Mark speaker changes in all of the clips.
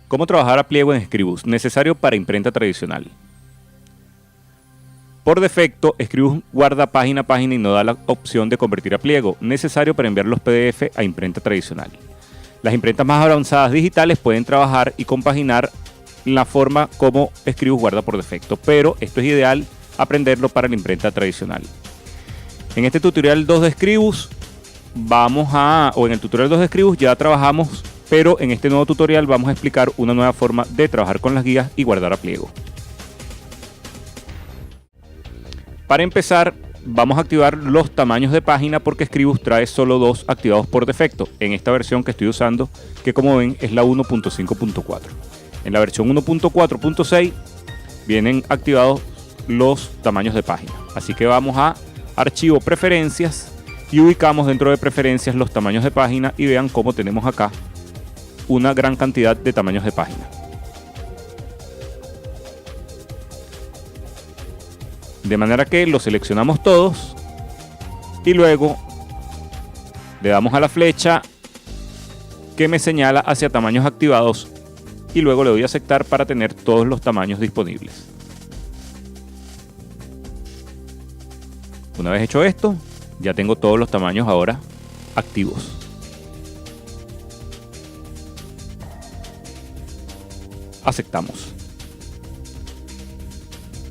Speaker 1: ¿Cómo trabajar a pliego en Scribus? Necesario para imprenta tradicional. Por defecto, Scribus guarda página a página y no da la opción de convertir a pliego, necesario para enviar los PDF a imprenta tradicional. Las imprentas más avanzadas digitales pueden trabajar y compaginar la forma como Scribus guarda por defecto, pero esto es ideal aprenderlo para la imprenta tradicional. En este tutorial 2 de Scribus en el tutorial 2 de Scribus ya trabajamos, pero en este nuevo tutorial vamos a explicar una nueva forma de trabajar con las guías y guardar a pliego. Para empezar, vamos a activar los tamaños de página porque Scribus trae solo 2 activados por defecto en esta versión que estoy usando, que como ven es la 1.5.4. En la versión 1.4.6 vienen activados los tamaños de página. Así que vamos a Archivo, Preferencias y ubicamos dentro de Preferencias los tamaños de página y vean cómo tenemos acá una gran cantidad de tamaños de página. De manera que los seleccionamos todos y luego le damos a la flecha que me señala hacia tamaños activados y luego le doy a aceptar para tener todos los tamaños disponibles. Una vez hecho esto, ya tengo todos los tamaños ahora activos. Aceptamos.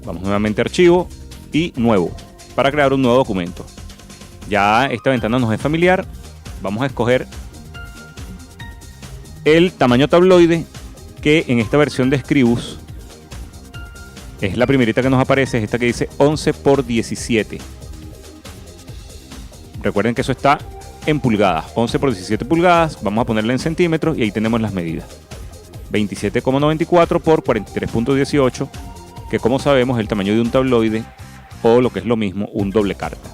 Speaker 1: Vamos nuevamente a Archivo y Nuevo para crear un nuevo documento. Ya esta ventana nos es familiar. Vamos a escoger el tamaño tabloide, que en esta versión de Scribus es la primerita que nos aparece, es esta que dice 11 por 17. Recuerden que eso está en pulgadas, 11 por 17 pulgadas. Vamos a ponerla en centímetros y ahí tenemos las medidas. 27,94 por 43,18, que como sabemos es el tamaño de un tabloide o lo que es lo mismo, un doble carta.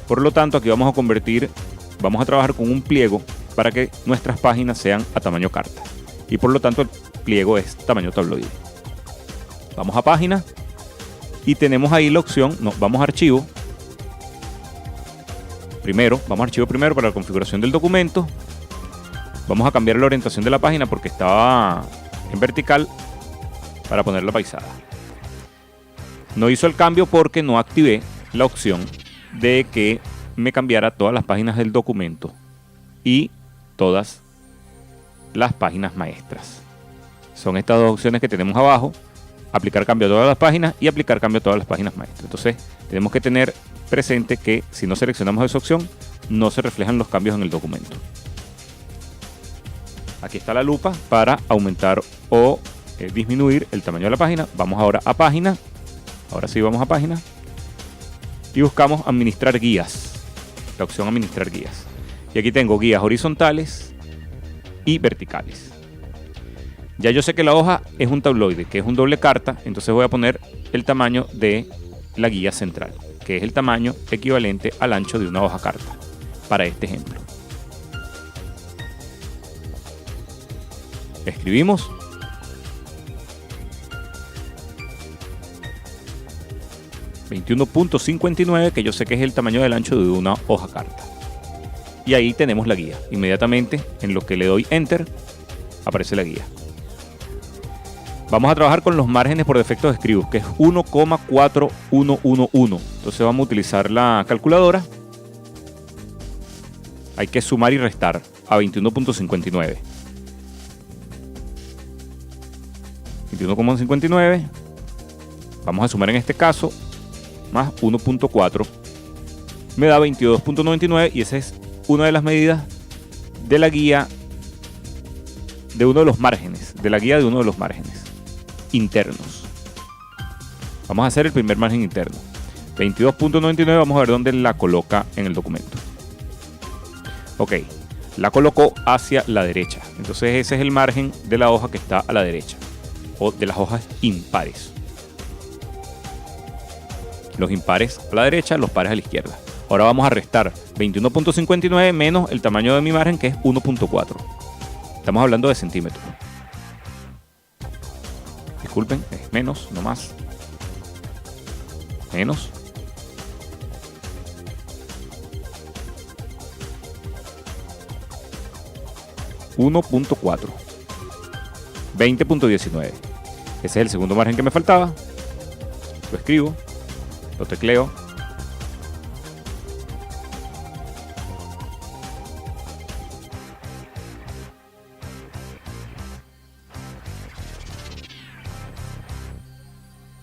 Speaker 1: Por lo tanto, aquí vamos a trabajar con un pliego para que nuestras páginas sean a tamaño carta. Y por lo tanto el pliego es tamaño tabloide. Vamos a página y tenemos ahí la opción, vamos a archivo. Vamos a archivo primero para la configuración del documento. Vamos a cambiar la orientación de la página porque estaba en vertical para ponerla paisada. No hizo el cambio porque no activé la opción de que me cambiara todas las páginas del documento y todas las páginas maestras. Son estas dos opciones que tenemos abajo: aplicar cambio a todas las páginas y aplicar cambio a todas las páginas maestras. Entonces tenemos que tener presente que si no seleccionamos esa opción no se reflejan los cambios en el documento. Aquí está la lupa para aumentar o disminuir el tamaño de la página. Vamos ahora a página. Ahora sí vamos a página y buscamos administrar guías, la opción administrar guías, y aquí tengo guías horizontales y verticales. Ya yo sé que la hoja es un tabloide, que es un doble carta, entonces voy a poner el tamaño de la guía central, que es el tamaño equivalente al ancho de una hoja carta para este ejemplo. Escribimos. ...21.59, que yo sé que es el tamaño del ancho de una hoja carta. Y ahí tenemos la guía. Inmediatamente, en lo que le doy Enter, aparece la guía. Vamos a trabajar con los márgenes por defecto de Scribus, que es 1,4111. Entonces vamos a utilizar la calculadora. Hay que sumar y restar a 21.59. 21,59. Vamos a sumar en este caso más 1.4 me da 22.99 y esa es una de las medidas de la guía de uno de los márgenes, internos. Vamos a hacer el primer margen interno. 22.99, vamos a ver dónde la coloca en el documento. Ok, la colocó hacia la derecha. Entonces ese es el margen de la hoja que está a la derecha, o de las hojas impares. Los impares a la derecha, los pares a la izquierda. Ahora vamos a restar 21.59 menos el tamaño de mi margen, que es 1.4. Estamos hablando de centímetros. Disculpen, es menos, no más. Menos. ...1.4... 20.19. Ese es el segundo margen que me faltaba. Lo escribo, lo tecleo.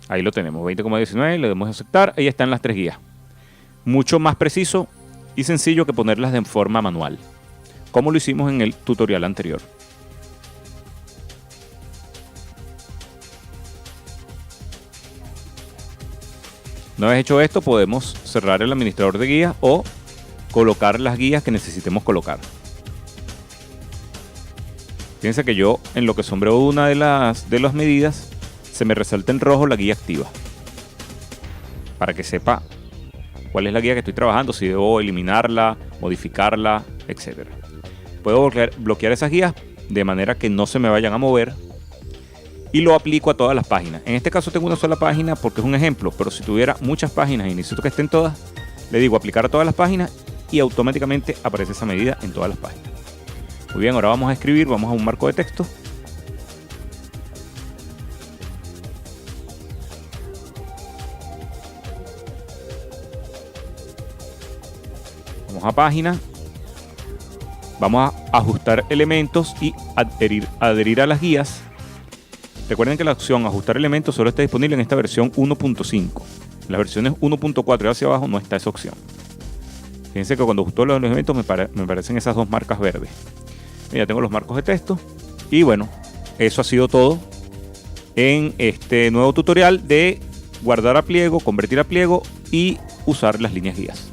Speaker 1: Ahí lo tenemos, 20,19, le damos a aceptar. Ahí están las 3 guías. Mucho más preciso y sencillo que ponerlas de forma manual, como lo hicimos en el tutorial anterior. Una vez hecho esto, podemos cerrar el administrador de guías o colocar las guías que necesitemos colocar. Fíjense que yo, en lo que sombreo una de las medidas, se me resalta en rojo la guía activa, para que sepa cuál es la guía que estoy trabajando, si debo eliminarla, modificarla, etc. Puedo bloquear esas guías de manera que no se me vayan a mover y lo aplico a todas las páginas. En este caso tengo una sola página porque es un ejemplo, pero si tuviera muchas páginas y necesito que estén todas, le digo aplicar a todas las páginas y automáticamente aparece esa medida en todas las páginas. Muy bien, ahora vamos a escribir, vamos a un marco de texto. Vamos a página, vamos a ajustar elementos y adherir a las guías. Recuerden que la opción ajustar elementos solo está disponible en esta versión 1.5. En las versiones 1.4 y hacia abajo no está esa opción. Fíjense que cuando ajusto los elementos me aparecen esas 2 marcas verdes. Ya tengo los marcos de texto. Y bueno, eso ha sido todo en este nuevo tutorial de guardar a pliego, convertir a pliego y usar las líneas guías.